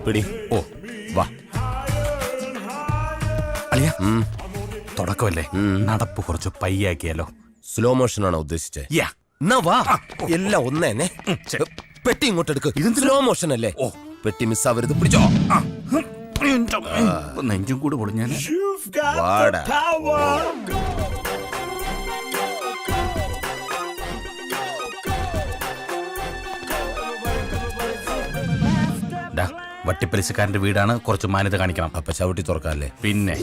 പിടി. ഓ വാ അളിയ. തുടക്കമല്ലേ, നടപ്പ് കുറച്ച് പയ്യാക്കിയാലോ? സ്ലോ മോഷൻ ആണോ ഉദ്ദേശിച്ചേ? യാ. എന്നാ വാ, എല്ലാം ഒന്നേനെ. പെട്ടി ഇങ്ങോട്ട് എടുക്ക്. ഇത് സ്ലോ മോഷൻ അല്ലേ? ഓ, പെട്ടി മിസ്സാവരുത്. പിടിച്ചോ. നെഞ്ചും കൂടെ പൊളിഞ്ഞാൽ വാടാ. വട്ടിപ്പലിശക്കാരന്റെ വീടാണ്, കുറച്ച് മാന്യത കാണിക്കണം. അപ്പൊ ചവിട്ടി തുറക്കാല്ലേ? പിന്നെ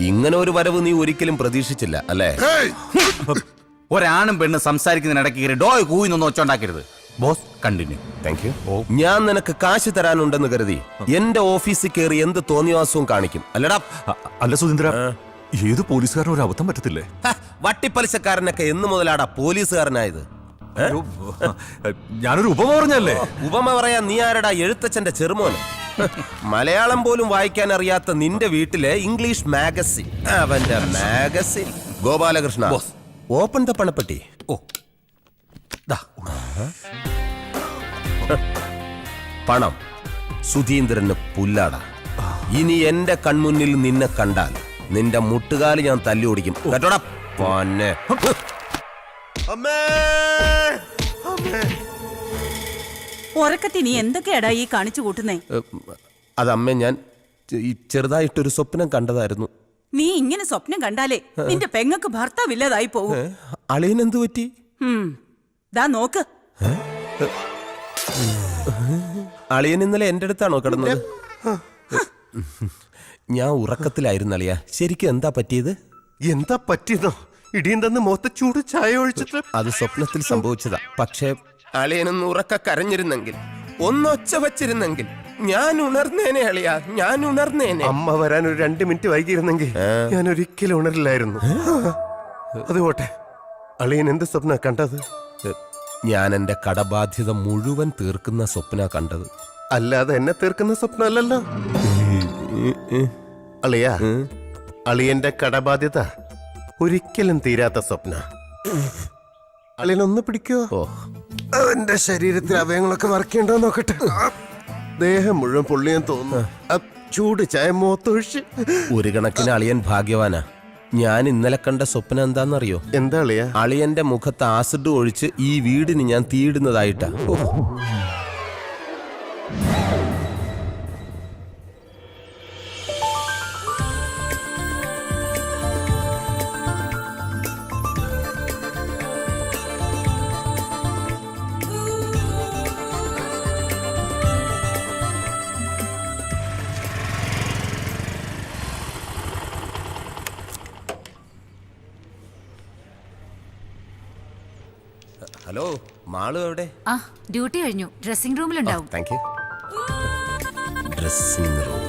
ഇങ്ങനെ ഒരു വരവ് നീ ഒരിക്കലും പ്രതീക്ഷിച്ചില്ല അല്ലേ? ഒരാണും പെണ്ണ് സംസാരിക്കുന്നതിനിടയ്ക്ക് കയറി ഡോയ് കൂയിന്നൊന്നും ഒച്ചുണ്ടാക്കരുത്. Boss continue. Thank you. ഞാൻ നിനക്ക് കാശ് തരാനുണ്ടെന്ന് കരുതി എന്റെ ഓഫീസിൽ കയറി എന്ത് തോന്നിവാസവും കാണിക്കും അല്ലടാ? അല്ല സുധീന്ദ്ര, ഏത് പോലീസുകാരനും ഒരു അബദ്ധം പറ്റത്തില്ലേ? വട്ടിപ്പലിശക്കാരനൊക്കെ എന്ന് മുതലാടാ പോലീസുകാരനായത്? ഞാനൊരു ഉപമ പറഞ്ഞല്ലേ? ഉപമ പറയാൻ നീ ആരടാ? എഴുത്തച്ഛന്റെ ചെറുമോന്. മലയാളം പോലും വായിക്കാൻ അറിയാത്ത നിന്റെ വീട്ടിലെ ഇംഗ്ലീഷ് മാഗസിൻ, അവന്റെ മാഗസിൻ. ഗോപാലകൃഷ്ണ, ഓപ്പൺ ദ പണപ്പെട്ടി. ഓ, പണം സുധീന്ദ്രന് പുല്ലാടാ. ഇനി എന്റെ കൺമുന്നിൽ നിന്നെ കണ്ടാൽ നിന്റെ മുട്ടുകാല് ഞാൻ തല്ലി ഓടിക്കും കേട്ടോടാ. പൊന്നെ ഉറക്കത്തി നീ എന്തൊക്കെയാടാ ഈ കാണിച്ചു കൂട്ടുന്നേ? അതമ്മേ, ഞാൻ ചെറുതായിട്ടൊരു സ്വപ്നം കണ്ടതായിരുന്നു. നീ ഇങ്ങനെ സ്വപ്നം കണ്ടാലേ നിന്റെ പെങ്ങക്ക് ഭർത്താവില്ലാതായി പോകും. അളിയനെന്തു പറ്റി? ദാ നോക്ക്. അളിയൻ ഇന്നലെ എന്റെ അടുത്താണോ കിടന്നത്? ഞാൻ ഉറക്കത്തിലായിരുന്നു അളിയ. ശരിക്കും എന്താ പറ്റിയത്? എന്താ പറ്റിയതോ? ഇടിയും തന്ന് മുഖത്ത് ചൂട് ചായ ഒഴിച്ചിട്ട്. അത് സ്വപ്നത്തിൽ സംഭവിച്ചതാ. പക്ഷേ അളിയനൊന്ന് ഉറക്ക കരഞ്ഞിരുന്നെങ്കിൽ, ഒന്നൊച്ച വച്ചിരുന്നെങ്കിൽ ഞാൻ ഉണർന്നേനെ അളിയ, ഞാൻ ഉണർന്നേനെ. അമ്മ വരാൻ ഒരു 2 മിനിറ്റ് വൈകിയിരുന്നെങ്കിൽ ഞാൻ ഒരിക്കലും ഉണരില്ലായിരുന്നു. അതുപോട്ടെ, അളിയൻ എന്ത് സ്വപ്ന കണ്ടത്? ഞാൻ എന്റെ കടബാധ്യത മുഴുവൻ തീർക്കുന്ന സ്വപ്ന കണ്ടത്. അല്ലാതെ എന്നെ തീർക്കുന്ന സ്വപ്നമല്ലല്ലോ അളിയ. അളിയന്റെ കടബാധ്യത ഒരിക്കലും തീരാത്ത സ്വപ്ന. അളിയനൊന്ന് പിടിക്കോ? അവന്റെ ശരീരത്തിൽ അവയങ്ങളൊക്കെ വറക്കേണ്ടോ നോക്കട്ടെ. ദേഹം മുഴുവൻ പൊള്ളിയാൻ തോന്നുന്നു. ചൂട് ചായ മുഖത്തൊഴിച്ച്. ഒരു കണക്കിന് അളിയൻ ഭാഗ്യവാനാ. ഞാൻ ഇന്നലെ കണ്ട സ്വപ്നം എന്താണെന്നറിയോ? എന്താ അളിയ? അളിയന്റെ മുഖത്ത് ആസിഡ് ഒഴിച്ച് ഈ വീടിന് ഞാൻ തീയിടുന്നതായിട്ടാ. ഹലോ, മാളു എവിടെ? ഡ്യൂട്ടി കഴിഞ്ഞു. ഡ്രസ്സിംഗ് റൂമിലുണ്ടാവും. Thank you. Dressing room.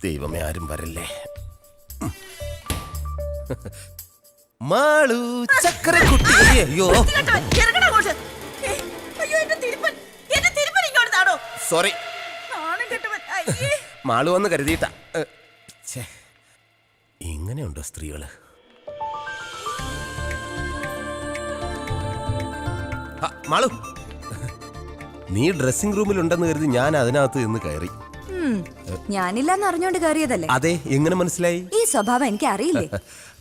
ദൈവമേ, ആരും വരല്ലേ. മാളു ചക്കരക്കുട്ടി. അയ്യോ സോറി, മാളു വന്ന് കരുതിയിട്ടാ. ഇങ്ങനെയുണ്ടോ സ്ത്രീകള്? മാളു, നീ ഡ്രസ്സിംഗ് റൂമിലുണ്ടെന്ന് കരുതി ഞാൻ അതിനകത്ത് നിന്ന് കയറി. ഞാനില്ലാന്ന് അറിഞ്ഞോണ്ട് കയറിയതല്ലേ? അതെ, എങ്ങനെ മനസ്സിലായി? ഈ സ്വഭാവം എനിക്ക് അറിയില്ലേ.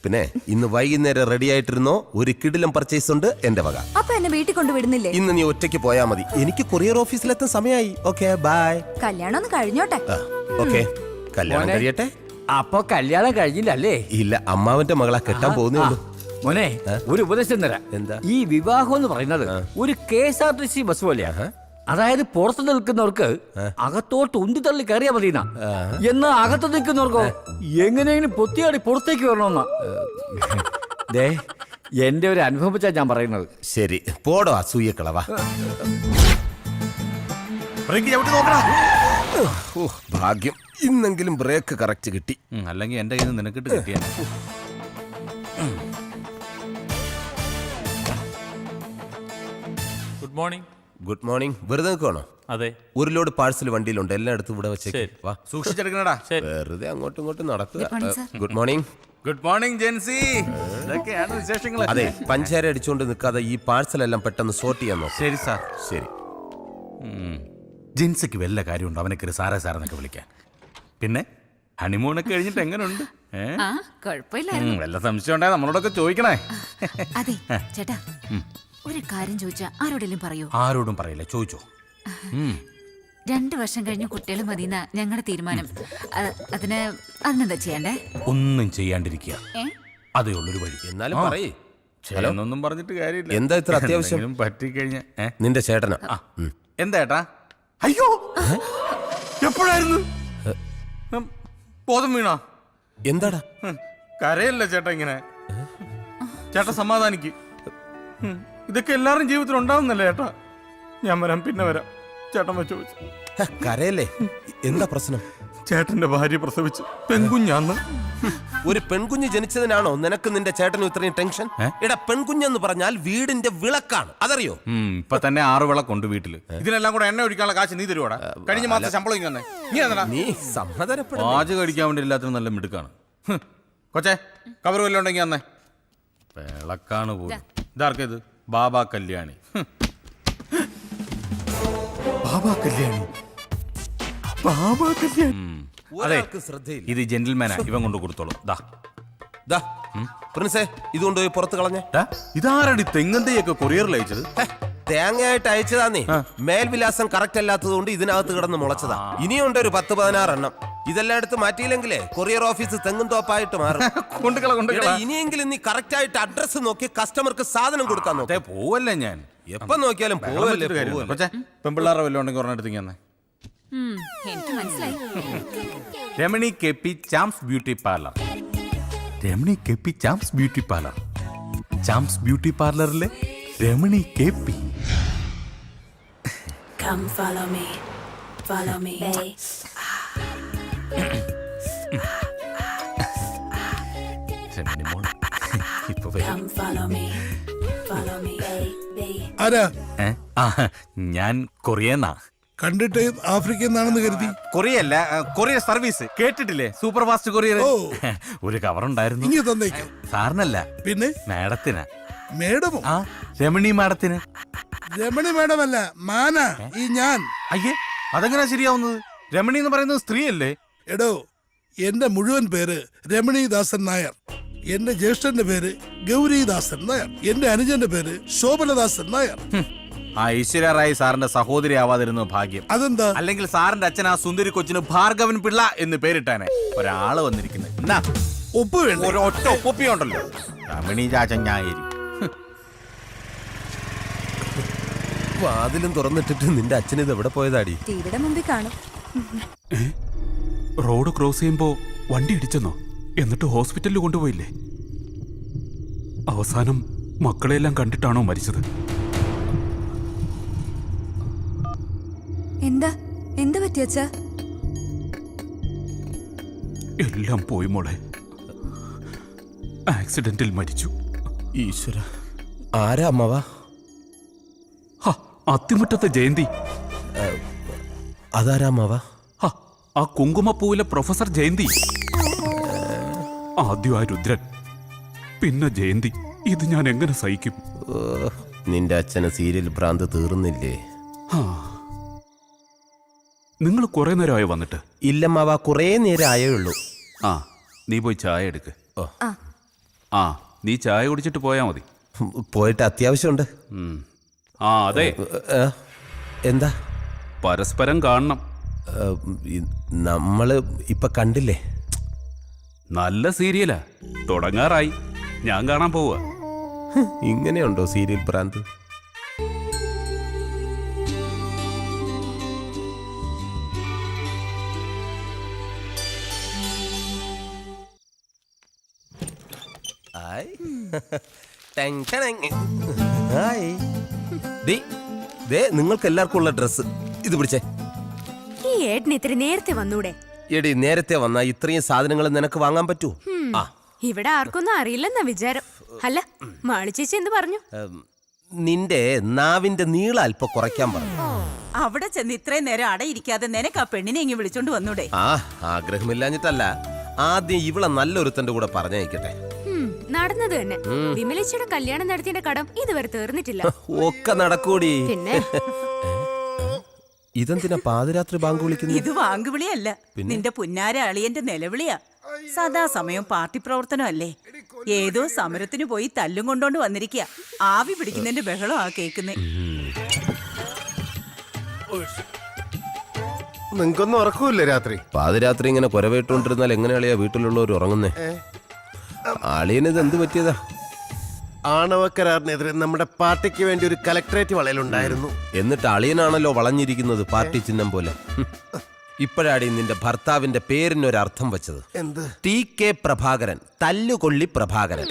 പിന്നെ ഇന്ന് വൈകുന്നേരം റെഡി ആയിട്ടിരുന്നോ? ഒരു കിടിലം പർച്ചേസ് ഉണ്ട് എന്റെ വക. അപ്പൊ എന്നെ വീട്ടിൽ കൊണ്ടുവിടുന്നില്ലേ? ഇന്ന് നീ ഒറ്റയ്ക്ക് പോയാ മതി. എനിക്ക് കൊറിയർ ഓഫീസിലെത്താൻ സമയമായി. Okay, bye. കല്യാണം ഒന്ന് കഴിഞ്ഞോട്ടെ. ഓക്കെ, കല്യാണം കഴിയട്ടെ. അപ്പൊ കല്യാണം കഴിഞ്ഞില്ലല്ലേ? ഇല്ല, അമ്മാവന്റെ മകളാ കെട്ടാൻ പോകുന്നേ ഉള്ളൂ. മോനെ, ഒരു ഉപദേശം തരാം. എന്താ? ഈ വിവാഹം എന്ന് പറയുന്നത് ഒരു KSRTC ബസ് പോലെയാ. അതായത് പുറത്തു നിൽക്കുന്നവർക്ക് അകത്തോട്ട് ഉന്തി തള്ളി കയറിയാ മതിയെന്നാ. എന്നാ അകത്ത് നിൽക്കുന്നവർക്കോ എങ്ങനെയെങ്കിലും പൊത്തിയാടി പുറത്തേക്ക് വരണമെന്നാ. ദേ, എന്റെ ഒരു അനുഭവം വെച്ചാ ഞാൻ പറയുന്നത്. ശരി, പോടോ അസൂയക്കളവാ. ബ്രേക്ക് ചവിട്ടി നോക്കടാ. ഓ ഭാഗ്യം, ഇന്നെങ്കിലും ബ്രേക്ക് കറക്റ്റ് കിട്ടി. അല്ലെങ്കിൽ എന്റെ കയ്യിൽ നിന്ന് നിനക്കിട്ട് കിട്ടിയാ. Good morning. Good morning. വെറുതെ നിൽക്കുവാണോ? അതെ, ഒരു ലോഡ് പാഴ്സൽ വണ്ടിയിലുണ്ട്, എല്ലാം എടുത്ത് ഇവിടെ വെച്ചേക്ക്. ശരി. വാ, സൂക്ഷിച്ചെടുക്കണടാ. ശരി. വെറുതെ അങ്ങോട്ടും ഇങ്ങോട്ടും നടക്കുക. Good morning, sir. Good morning. Good morning Jency. ഇതൊക്കെയാണ് വിശേഷങ്ങൾ. അതെ, പഞ്ചാര അടിച്ചുകൊണ്ട് നിൽക്കാതെ ഈ പാഴ്സൽ എല്ലാം പെട്ടെന്ന് സോർട്ട് ചെയ്യാൻ നോക്കാം. ശരി സാർ. ശരി. ജിൻസിക്ക് വല്ല കാര്യമുണ്ടോ അവനെ കയറി സാറേ സാറെന്നൊക്കെ വിളിക്കാൻ? പിന്നെ ഹണിമൂണൊക്കെ കഴിഞ്ഞിട്ട് എങ്ങനെയുണ്ട്? ആ കുഴപ്പമില്ലായിരുന്നു. വല്ല സംശയം ഉണ്ടായ നമ്മളോടൊക്കെ ചോദിക്കണേ. അതെ ചേട്ടാ, ഒരു കാര്യം ചോദിച്ചാ ആരോടെങ്കിലും പറയൂ? ആരോടും പറയില്ല, ചോദിച്ചോ. 2 വർഷം കഴിഞ്ഞ് കുട്ടികൾ മതിയെന്ന ഞങ്ങളുടെ തീരുമാനം. അതിനെന്താ ചെയ്യണ്ടേ? ഒന്നും ചെയ്യാണ്ടിരിക്കുക, ഏ? അതേ ഉള്ളൊരു വഴി. എന്നാലും പറയേ. എന്നൊന്നും പറഞ്ഞിട്ട് കാര്യമില്ല. എന്താ ഇത്ര അത്യാവശ്യം? എന്തെങ്കിലും പറ്റിക്കഴിഞ്ഞ നിന്റെ ചേട്ടനാ. എന്താ ഏട്ടാ? അയ്യോ, എപ്പോഴായിരുന്നു? ബോധം വീണോ? എന്താടാ? കരയല്ല ചേട്ടാ ഇങ്ങനെ. ചേട്ടാ സമാധാനിക്ക്. ഇതൊക്കെ എല്ലാവരും ജീവിതത്തിൽ ഉണ്ടാവുന്നല്ലേ ചേട്ടാ. ഞാൻ വരാം, പിന്നെ വരാം. ചേട്ടൻ വെച്ച് ചോദിച്ചു. കരയല്ലേ? എന്താ പ്രശ്നം? ചേട്ടന്റെ ഭാര്യ പ്രസവിച്ച് പെൺകുഞ്ഞാന്ന്. ഒരു പെൺകുഞ്ഞ് ജനിച്ചതിനാണോ നിനക്ക് നിന്റെ ചേട്ടനും ഇത്രയും ടെൻഷൻ? എടാ, പെൺകുഞ്ഞെന്ന് പറഞ്ഞാൽ വീടിന്റെ വിളക്കാണ്, അതറിയോ? ഇപ്പൊ തന്നെ 6 വിളക്കുണ്ട് വീട്ടില്. ഇതിനെല്ലാം കൂടെ എണ്ണ ഒഴിക്കാനുള്ള കാശ് നീ തരുവാടാ? കഴിഞ്ഞ മാസം ശമ്പളം ഇങ്ങനെ. നീ സമ്മതരപ്പെടാ. പാചകം അടിക്കാൻ വേണ്ടി എല്ലാത്തിനും നല്ല മിടുക്കാണ്. കൊച്ചേ, കവർ വല്ലതും ഉണ്ടെങ്കിൽ അന്നേ. വിളക്കാണ് പോലും. ഇതാർക്കിത്? ബാബാ കല്യാണി. ബാബാ കല്യാണി, ബാബാ കല്യാണി. അതെ, ഒരാൾക്ക് ശ്രദ്ധയില്ല. ഇത് ജെന്റിൽമാനാ, ഇവൻ കൊണ്ട് കൊടുത്തോളൂ. ദാ, പ്രിൻസേ, ഇത് കൊണ്ടുപോയി പുറത്ത് കളഞ്ഞേ. ഇതാരടി തെങ്ങന്തയൊക്കെ കൊറിയറിൽ അയച്ചത്? തേങ്ങയായിട്ട് അയച്ചതാന്നേ. മേൽവിലാസം കറക്റ്റ് അല്ലാത്തത് കൊണ്ട് ഇതിനകത്ത് കിടന്ന് മുളച്ചതാ. ഇനിയുണ്ട് ഒരു 10-16 എണ്ണം. ഇതെല്ലാം എടുത്ത് മാറ്റിയില്ലെങ്കിലേ കൊറിയർ ഓഫീസ് തെങ്ങും തോപ്പായിട്ട് മാറും. എടാ, ഇനിയെങ്കിലും നീ കറക്റ്റ് ആയിട്ട് അഡ്രസ് നോക്കി കസ്റ്റമർക്ക് സാധനം കൊടുക്കാൻ നോക്കേ. പോവല്ലേ ഞാൻ എപ്പോ നോക്കിയാലും പോവല്ലേ. പെമ്പിള്ളാറെ വല്ലതും ഉണ്ടെങ്കിൽ ഒരെണ്ണം എടുത്തിങ്ങ. എനിക്ക് മനസ്സിലായി. Ramani K P Charms beauty parlour. Ramani K P Charms beauty parlour. Charms beauty പാർലറിലെ Ramani K P. Come follow me, follow me. ഇപ്പൊ വരും. Come follow me, follow me, baby. ആരാ? ഞാൻ കൊറിയന്നാ. കണ്ടിട്ട് ആഫ്രിക്കയിൽ നിന്നാണെന്ന് കരുതി. കൊറിയല്ല, കൊറിയർ സർവീസ് കേട്ടിട്ടില്ലേ? Super fast courier. ഒരു കവർ ഉണ്ടായിരുന്നു. ഇനി തന്നേക്കാം. സാറിനല്ല, പിന്നെ മാഡത്തിനാ. മേഡമോ? ആ, രമണി മാഡത്തിന്. രമണി മേഡമല്ല, മാന ഈ ഞാൻ. അയ്യേ, അതെങ്ങനാ ശരിയാവുന്നത്? രമണി എന്ന് പറയുന്നത് സ്ത്രീയല്ലേ? എടോ, എന്റെ മുഴുവൻ പേര് രമണീദാസൻ നായർ. എന്റെ ജ്യേഷ്ഠന്റെ പേര് ഗൗരീദാസൻ നായർ. എന്റെ അനുജന്റെ പേര് ശോഭനദാസൻ നായർ. ആ ഈശ്വര റായി സാറിന്റെ സഹോദരി ആവാതിരുന്നു ഭാഗ്യം. അതെന്താ? അല്ലെങ്കിൽ സാറിന്റെ അച്ഛൻ ആ സുന്ദരി കൊച്ചിന് ഭാർഗവൻ പിള്ള എന്ന് പേരിട്ടാനെ. ഒരാള് വന്നിരിക്കുന്നത് എന്നാ ഒപ്പ് വേണ്ട. ഒരൊറ്റ ഒപ്പിയുണ്ടല്ലോ, രമണി ചാച്ചൻ ഞായരി. വാതിലും തുറന്നിട്ടിട്ട് നിന്റെ അച്ഛൻ ഇത് എവിടെ പോയതാടി? ടിവിയുടെ മുമ്പിൽ കാണും. റോഡ് ക്രോസ് ചെയ്യുമ്പോ വണ്ടി ഇടിച്ചെന്നോ? എന്നിട്ട് ഹോസ്പിറ്റലിൽ കൊണ്ടുപോയില്ലേ? അവസാനം മക്കളെല്ലാം കണ്ടിട്ടാണോ മരിച്ചത്? എന്താ പറ്റിയച്ചാ? എല്ലാം പോയി മോളെ. ആക്സിഡന്റിൽ മരിച്ചു. ഈശ്വര, ആരാ അമ്മവാ? അത്തിമുറ്റത്തെ ജയന്തി. അതാരാ അമ്മവാ? ആ കുങ്കുമപ്പൂവിലെ പ്രൊഫസർ ജയന്തി. ആദ്യം ആ രുദ്രൻ, പിന്നെ ജയന്തി. ഇത് ഞാൻ എങ്ങനെ സഹിക്കും? നിന്റെ അച്ഛന് സീരിയൽ ഭ്രാന്ത് തീർന്നില്ലേ? നിങ്ങൾ കുറെ നേരമായി വന്നിട്ട്? ഇല്ലമ്മാവാ, കുറേ നേരം ആയേ ഉള്ളൂ. ആ, നീ പോയി ചായ എടുക്ക്. ആ, നീ ചായ കുടിച്ചിട്ട് പോയാ മതി. പോയിട്ട് അത്യാവശ്യമുണ്ട്. ആ അതെ, എന്താ? പരസ്പരം കാണണം. നമ്മള് ഇപ്പൊ കണ്ടില്ലേ? നല്ല സീരിയലാ, തുടങ്ങാറായി. ഞാൻ കാണാൻ പോവുക. ഇങ്ങനെയുണ്ടോ സീരിയൽ ഭ്രാന്ത്? നിങ്ങൾക്ക് എല്ലാവർക്കും ഉള്ള ഡ്രസ് ഇത് പിടിച്ചേ. ഈ ഏട്ടന് ഇത്തിരി നേരത്തെ വന്നൂടെ? എടി നേരത്തെ വന്നാ ഇത്രയും സാധനങ്ങൾ നിനക്ക് വാങ്ങാൻ പറ്റൂ? ആ ഇവിടെ ആർക്കൊന്നും അറിയില്ലെന്നാ വിചാരം. അല്ല, മാളി ചേച്ചി എന്ത് പറഞ്ഞു? നിന്റെ നാവിന്റെ നീളം അല്പം കുറയ്ക്കാൻ പറഞ്ഞു. അവിടെ ചെന്ന് ഇത്രയും നേരം അടയിരിക്കാതെ നിനക്ക് ആ പെണ്ണിനെ ഇങ്ങ് വിളിച്ചോണ്ട് വന്നൂടെ? ആ ആഗ്രഹമില്ലാഞ്ഞിട്ടല്ല, ആദ്യം ഇവളെ നല്ലൊരുത്തന്റെ കൂടെ പറഞ്ഞയക്കട്ടെ. നടന്നത് തന്നെ. വിമലേച്ചിയുടെ കല്യാണം നടത്തിയ കടം ഇതുവരെ തീർന്നിട്ടില്ല. ഒക്കെ നടക്കൂടി. പിന്നെ ഇതെന്തിനാ പാതിരാത്രി ബാങ്ക് വിളിക്കുന്നത്? ഇത് വാങ്കുവിളിയല്ല, നിന്റെ പുന്നാര അളിയന്റെ നിലവിളിയാ. സദാസമയം പാർട്ടി പ്രവർത്തനമല്ലേ. ഏതോ സമരത്തിന് പോയി തല്ലും കൊണ്ടോണ്ട് വന്നിരിക്കുക. ആവി പിടിക്കുന്നതിന്റെ ബഹളം ആ കേക്കുന്നേ. നിങ്ങൾക്കൊന്നും ഉറക്കൂല്ലേ രാത്രി? പാതിരാത്രി ഇങ്ങനെ കുരവേട്ടുകൊണ്ടിരുന്നാൽ എങ്ങനെയാളിയാ വീട്ടിലുള്ളവർ ഉറങ്ങുന്നേ? അളിയനിത് എന്ത് പറ്റിയതാ? ആണവ കരാറിനെതിരെ നമ്മുടെ പാർട്ടിക്ക് വേണ്ടി ഒരു കലക്ടറേറ്റ് വളയലുണ്ടായിരുന്നു. എന്നിട്ട് അളിയനാണല്ലോ വളഞ്ഞിരിക്കുന്നത് പാർട്ടി ചിഹ്നം പോലെ. ഇപ്പോഴാടി നിന്റെ ഭർത്താവിന്റെ പേരിനൊരർത്ഥം വെച്ചത്. എന്ത്? TK പ്രഭാകരൻ, തല്ലുകൊള്ളി പ്രഭാകരൻ.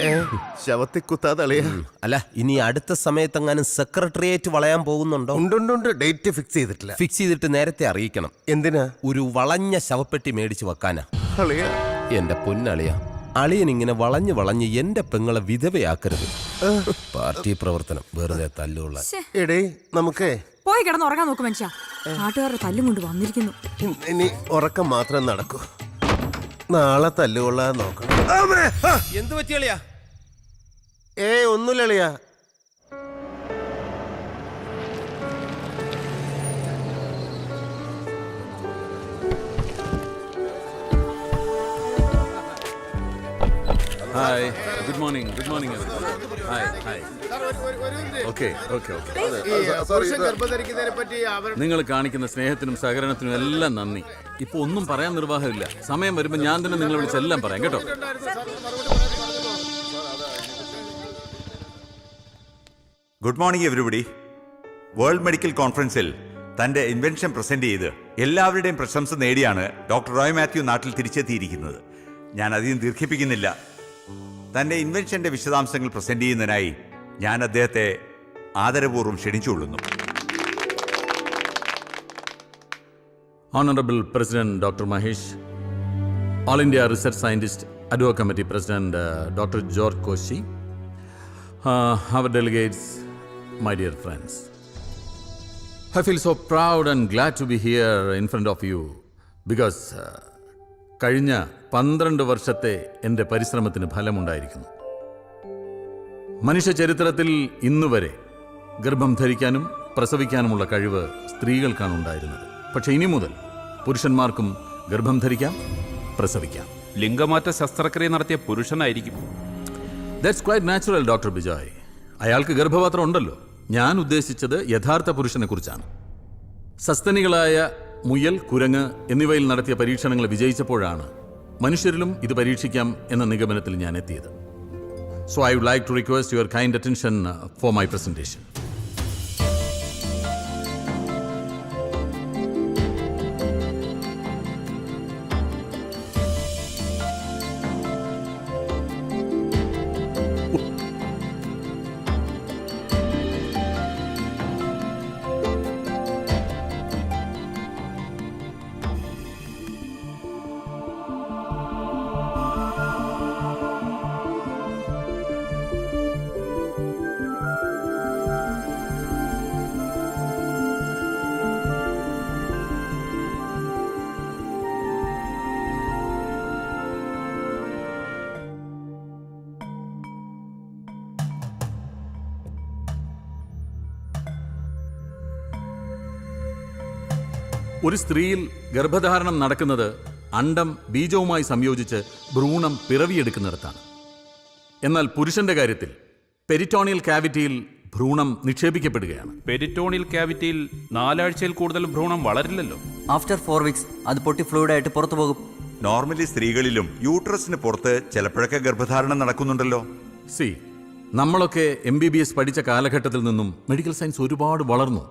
ശവത്തി കുത്താതെ അളിയ. അല്ല, ഇനി അടുത്ത സമയത്തെങ്ങാനും സെക്രട്ടേറിയറ്റ് വളയാൻ പോകുന്നുണ്ടോ? ഉണ്ട്. ഡേറ്റ് ഫിക്സ് ചെയ്തിട്ടില്ല. ഫിക്സ് ചെയ്തിട്ട് നേരത്തെ അറിയിക്കണം. എന്തിനാ? ഒരു വളഞ്ഞ ശവപ്പെട്ടി മേടിച്ചു വെക്കാനാ. അളിയ, എന്റെ പൊന്നളിയ, അളിയൻ ഇങ്ങനെ വളഞ്ഞ് എന്റെ പെങ്ങളെ വിധവയാക്കരുത്. പാർട്ടി പ്രവർത്തനം വെറുതെ തല്ലുള്ള. എടേ നമുക്കേ പോയി കിടന്നുറങ്ങാൻ നോക്കും മനുഷ്യ. നാട്ടുകാരുടെ തല്ലും കൊണ്ട് വന്നിരിക്കുന്നു. ഇനി ഉറക്കം മാത്രം നടക്കൂ. നാളെ തല്ലുകൊള്ളാൻ നോക്കണം. എന്ത് പറ്റിയളിയാ? ഒന്നുമില്ല അളിയ. Hi, good morning. Hi. Okay. നിങ്ങൾ കാണിക്കുന്ന സ്നേഹത്തിനും സഹകരണത്തിനും എല്ലാം നന്ദി. ഇപ്പൊ ഒന്നും പറയാൻ നിർവാഹമില്ല. സമയം വരുമ്പോൾ ഞാൻ തന്നെ നിങ്ങളെ വിളിച്ചെല്ലാം പറയാം കേട്ടോ. Good morning everybody. World medical കോൺഫറൻസിൽ തന്റെ ഇൻവെൻഷൻ പ്രസന്റ് ചെയ്ത് എല്ലാവരുടെയും പ്രശംസ നേടിയാണ് ഡോക്ടർ റോയ് മാത്യു നാട്ടിൽ തിരിച്ചെത്തിയിരിക്കുന്നത്. ഞാൻ അധികം ദീർഘിപ്പിക്കുന്നില്ല. തന്റെ ഇൻവെൻഷന്റെ വിശദാംശങ്ങൾ പ്രസന്റ് ചെയ്യുന്നതിനായി ഞാൻ അദ്ദേഹത്തെ ആദരപൂർവ്വം ക്ഷണിച്ചുകൊള്ളുന്നു. Honorable President Dr. Mahesh, All India Research Scientist Advo Committee President Dr. George Koshi, our delegates, my dear friends. I feel so proud and glad to be here in front of you because കഴിഞ്ഞ 12 വർഷത്തെ എൻ്റെ പരിശ്രമത്തിന് ഫലമുണ്ടായിരിക്കുന്നു. മനുഷ്യ ചരിത്രത്തിൽ ഇന്നുവരെ ഗർഭം ധരിക്കാനും പ്രസവിക്കാനുമുള്ള കഴിവ് സ്ത്രീകൾക്കാണ് ഉണ്ടായിരുന്നത്. പക്ഷെ ഇനി മുതൽ പുരുഷന്മാർക്കും ഗർഭം ധരിക്കാം, പ്രസവിക്കാം. ലിംഗമാറ്റ ശസ്ത്രക്രിയ നടത്തിയ പുരുഷനായിരിക്കും. That's quite natural doctor Bijoy. അയാൾക്ക് ഗർഭപാത്രം ഉണ്ടല്ലോ. ഞാൻ ഉദ്ദേശിച്ചത് യഥാർത്ഥ പുരുഷനെ കുറിച്ചാണ്. സസ്തനികളായ മുയൽ, കുരങ്ങ് എന്നിവയിൽ നടത്തിയ പരീക്ഷണങ്ങൾ വിജയിച്ചപ്പോഴാണ് മനുഷ്യരിലും ഇത് പരീക്ഷിക്കാം എന്ന നിഗമനത്തിൽ ഞാൻ എത്തിയത്. So I would like to request your kind attention for my presentation. ഒരു സ്ത്രീയിൽ ഗർഭധാരണം നടക്കുന്നത് അണ്ഡം ബീജവുമായി സംയോജിച്ച് ഭ്രൂണം പിറവിയെടുക്കുന്നിടത്താണ്. എന്നാൽ പുരുഷന്റെ കാര്യത്തിൽ പെരിറ്റോണിയൽ കാവിറ്റിയിൽ ഭ്രൂണം നിക്ഷേപിക്കപ്പെടുകയാണ്. പെരിറ്റോണിയൽ ക്യാവിറ്റിയിൽ 4 ആഴ്ചയിൽ കൂടുതൽ ഭ്രൂണം വളരില്ലല്ലോ. ആഫ്റ്റർ 4 വീക്സ് അത് പൊട്ടി ഫ്ലൂയിഡായിട്ട് പുറത്തു പോകും. നോർമലി സ്ത്രീകളിലും യൂട്രസിന് പുറത്ത് ചിലപ്പോഴൊക്കെ ഗർഭധാരണം നടക്കുന്നുണ്ടല്ലോ. നമ്മളൊക്കെ MBBS പഠിച്ച കാലഘട്ടത്തിൽ നിന്നും മെഡിക്കൽ സയൻസ് ഒരുപാട് വളർന്നു.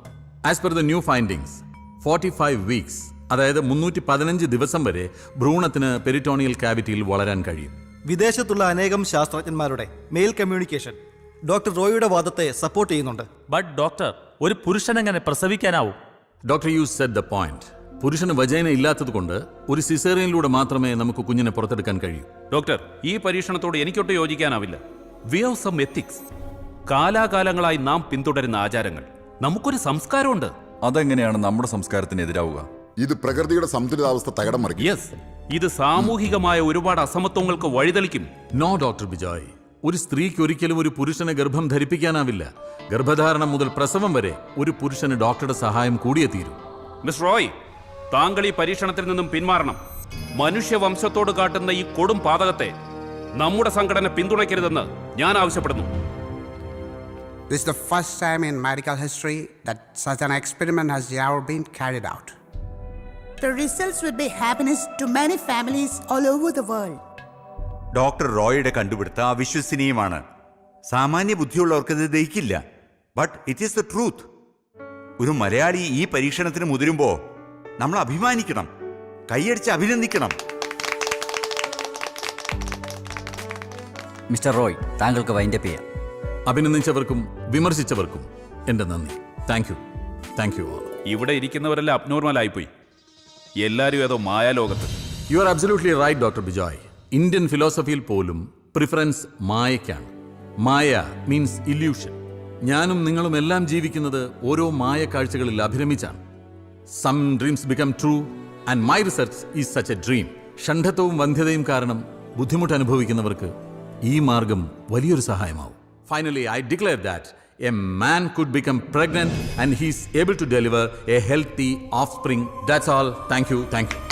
As per the new findings 45 weeks, അതായത് 315 ദിവസം വരെ ഭ്രൂണത്തിന് പെരിറ്റോണിയൽ കാവിറ്റിയിൽ വളരാൻ കഴിയും. വിദേശത്തുള്ള അനേകം ശാസ്ത്രജ്ഞന്മാരുടെ മെയിൽ കമ്മ്യൂണിക്കേഷൻ ഡോക്ടർ റോയിയുടെ വാദത്തെ സപ്പോർട്ട് ചെയ്യുന്നുണ്ട്. ബട്ട് ഡോക്ടർ, ഒരു പുരുഷൻ എങ്ങനെ പ്രസവിക്കാനാവും? Doctor, you said the point. പുരുഷന് വജൈന ഇല്ലാത്തത് കൊണ്ട് ഒരു സിസേറിയനിലൂടെ മാത്രമേ നമുക്ക് കുഞ്ഞിനെ പുറത്തെടുക്കാൻ കഴിയൂ. ഡോക്ടർ, ഈ പരീക്ഷണത്തോട് എനിക്കൊട്ട് യോജിക്കാനാവില്ല. We have some ethics. കാലാകാലങ്ങളായി നാം പിന്തുടരുന്ന ആചാരങ്ങൾ. നമുക്കൊരു സംസ്കാരമുണ്ട്. അതെങ്ങനെയാണ് നമ്മുടെ സംസ്കാരത്തിനെതിരാവുക? ഇത് പ്രകൃതിയുടെ സന്തുലിതാവസ്ഥ തകടം മറിക്കും. യെസ്, ഇത് സാമൂഹികമായ ഒരുപാട് അസമത്വങ്ങൾക്ക് വഴിതെളിക്കും. നോ ഡോക്ടർ ബിജോയ്, ഒരു സ്ത്രീക്ക് ഒരിക്കലും ഒരു പുരുഷനെ ഗർഭം ധരിപ്പിക്കാനാവില്ല. ഗർഭധാരണം മുതൽ പ്രസവം വരെ ഒരു പുരുഷന് ഡോക്ടറുടെ സഹായം കൂടിയേ തീരൂ. മിസ് റോയ്, താങ്കൾ ഈ പരീക്ഷണത്തിൽ നിന്നും പിന്മാറണം. മനുഷ്യവംശത്തോട് കാട്ടുന്ന ഈ കൊടും പാതകത്തെ നമ്മുടെ സംഘടന പിന്തുണയ്ക്കരുതെന്ന് ഞാൻ ആവശ്യപ്പെടുന്നു. This is the first time in medical history that such an experiment has ever been carried out. The results will be happiness to many families all over the world. Doctor റോയുടെ കണ്ടുപിടുത്തം അവിശ്വസനീയമാണ്. സാമാന്യ ബുദ്ധിയുള്ളവർക്ക് ഇത് ദഹിക്കില്ല. But it is the truth. ഒരു മലയാളി ഈ പരീക്ഷണത്തിന് മുതിരുമ്പോൾ നമ്മൾ അഭിമാനിക്കണം, കൈയടിച്ച് അഭിനന്ദിക്കണം. മിസ്റ്റർ റോയ്, താങ്കൾക്ക് വൈൻഡപ്പ് ചെയ്യാം. അഭിനന്ദിച്ചവർക്കും വിമർശിച്ചവർക്കും എൻ്റെ നന്ദി. Thank you. Thank you all. ഇവിടെ ഇരിക്കുന്നവരെല്ലാം അബ്നോർമൽ ആയിപ്പോയി. എല്ലാവരും ഏതോ മായാലോകത്ത്. You are absolutely right doctor Bijoy. Indian ഫിലോസഫിയിൽ പോലും പ്രിഫറൻസ് മായയ്ക്കാണ്. Maya means illusion. ഞാനും നിങ്ങളും എല്ലാം ജീവിക്കുന്നത് ഓരോ മായ കാഴ്ചകളിൽ അഭിരമിച്ചാണ്. Some dreams become true and my research is such a dream. ഷണ്ഡത്വവും വന്ധ്യതയും കാരണം ബുദ്ധിമുട്ട് അനുഭവിക്കുന്നവർക്ക് ഈ മാർഗം വലിയൊരു സഹായമാവും. Finally, I declare that a man could become pregnant and he's able to deliver a healthy offspring. That's all. Thank you. Thank you.